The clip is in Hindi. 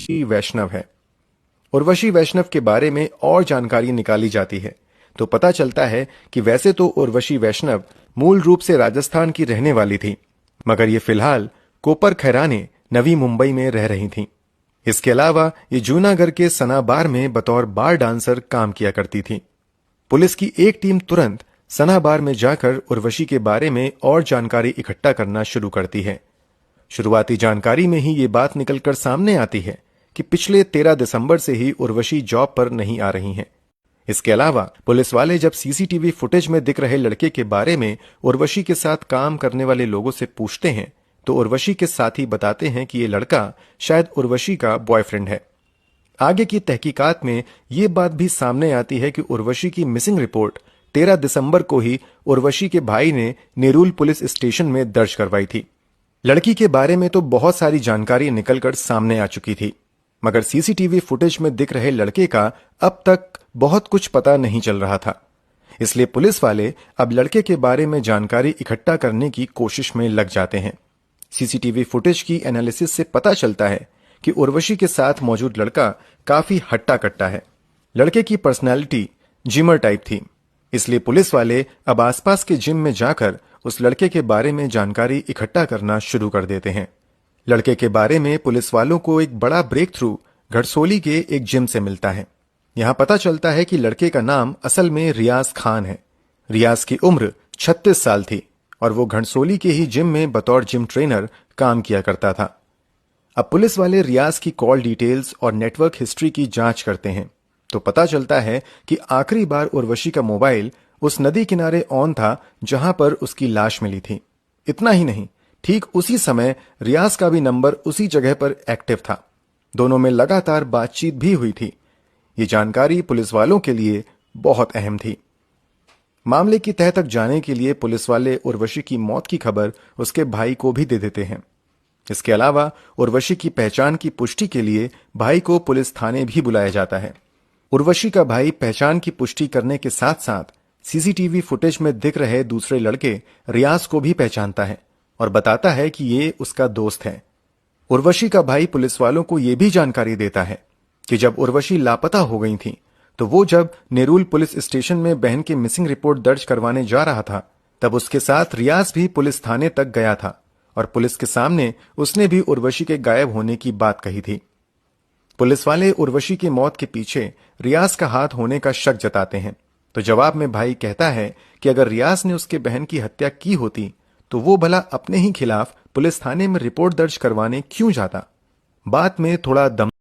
उर्वशी वैष्णव है। उर्वशी वैष्णव के बारे में और जानकारी निकाली जाती है तो पता चलता है कि वैसे तो उर्वशी वैष्णव मूल रूप से राजस्थान की रहने वाली थी, मगर ये फिलहाल कोपर खैराने नवी मुंबई में रह रही थी। इसके अलावा ये जूनागढ़ के सना बार में बतौर बार डांसर काम किया करती थी। पुलिस की एक टीम तुरंत सना बार में जाकर उर्वशी के बारे में और जानकारी इकट्ठा करना शुरू करती है। शुरुआती जानकारी में ही ये बात निकलकर सामने आती है कि पिछले 13 दिसंबर से ही उर्वशी जॉब पर नहीं आ रही हैं। इसके अलावा पुलिस वाले जब सीसीटीवी फुटेज में दिख रहे लड़के के बारे में उर्वशी के साथ काम करने वाले लोगों से पूछते हैं तो उर्वशी के साथी बताते हैं कि ये लड़का शायद उर्वशी का बॉयफ्रेंड है। आगे की तहकीकात में ये बात भी सामने आती है कि उर्वशी की मिसिंग रिपोर्ट 13 दिसंबर को ही उर्वशी के भाई ने नेरुल पुलिस स्टेशन में दर्ज करवाई थी। लड़की के बारे में तो बहुत सारी जानकारी निकलकर सामने आ चुकी थी, मगर सीसीटीवी फुटेज में दिख रहे लड़के का अब तक बहुत कुछ पता नहीं चल रहा था। इसलिए पुलिस वाले अब लड़के के बारे में जानकारी इकट्ठा करने की कोशिश में लग जाते हैं। सीसीटीवी फुटेज की एनालिसिस से पता चलता है कि उर्वशी के साथ मौजूद लड़का काफी हट्टा कट्टा है। लड़के की पर्सनैलिटी जिमर टाइप थी, इसलिए पुलिस वाले अब आसपास के जिम में जाकर उस लड़के के बारे में जानकारी इकट्ठा करना शुरू कर देते हैं। लड़के के बारे में पुलिस वालों को एक बड़ा ब्रेक थ्रू घड़सोली के एक जिम से मिलता है। यहां पता चलता है कि लड़के का नाम असल में रियाज खान है। रियाज की उम्र 36 साल थी और वो घड़सोली के ही जिम में बतौर जिम ट्रेनर काम किया करता था। अब पुलिस वाले रियाज की कॉल डिटेल्स और नेटवर्क हिस्ट्री की जांच करते हैं तो पता चलता है कि आखिरी बार उर्वशी का मोबाइल उस नदी किनारे ऑन था जहां पर उसकी लाश मिली थी। इतना ही नहीं, ठीक उसी समय रियाज का भी नंबर उसी जगह पर एक्टिव था। दोनों में लगातार बातचीत भी हुई थी। ये जानकारी पुलिस वालों के लिए बहुत अहम थी। मामले की तह तक जाने के लिए पुलिस वाले उर्वशी की मौत की खबर उसके भाई को भी दे देते हैं। इसके अलावा उर्वशी की पहचान की पुष्टि के लिए भाई को पुलिस थाने भी बुलाया जाता है। उर्वशी का भाई पहचान की पुष्टि करने के साथ साथ सीसीटीवी फुटेज में दिख रहे दूसरे लड़के रियाज को भी पहचानता है और बताता है कि ये उसका दोस्त है। उर्वशी का भाई पुलिस वालों को यह भी जानकारी देता है कि जब उर्वशी लापता हो गई थी तो वो जब नेरुल पुलिस स्टेशन में बहन की मिसिंग रिपोर्ट दर्ज करवाने जा रहा था तब उसके साथ रियाज भी पुलिस थाने तक गया था और पुलिस के सामने उसने भी उर्वशी के गायब होने की बात कही थी। पुलिस वाले उर्वशी की मौत के पीछे रियाज का हाथ होने का शक जताते हैं तो जवाब में भाई कहता है कि अगर रियाज ने उसके बहन की हत्या की होती तो वो भला अपने ही खिलाफ पुलिस थाने में रिपोर्ट दर्ज करवाने क्यों जाता। बात में थोड़ा दम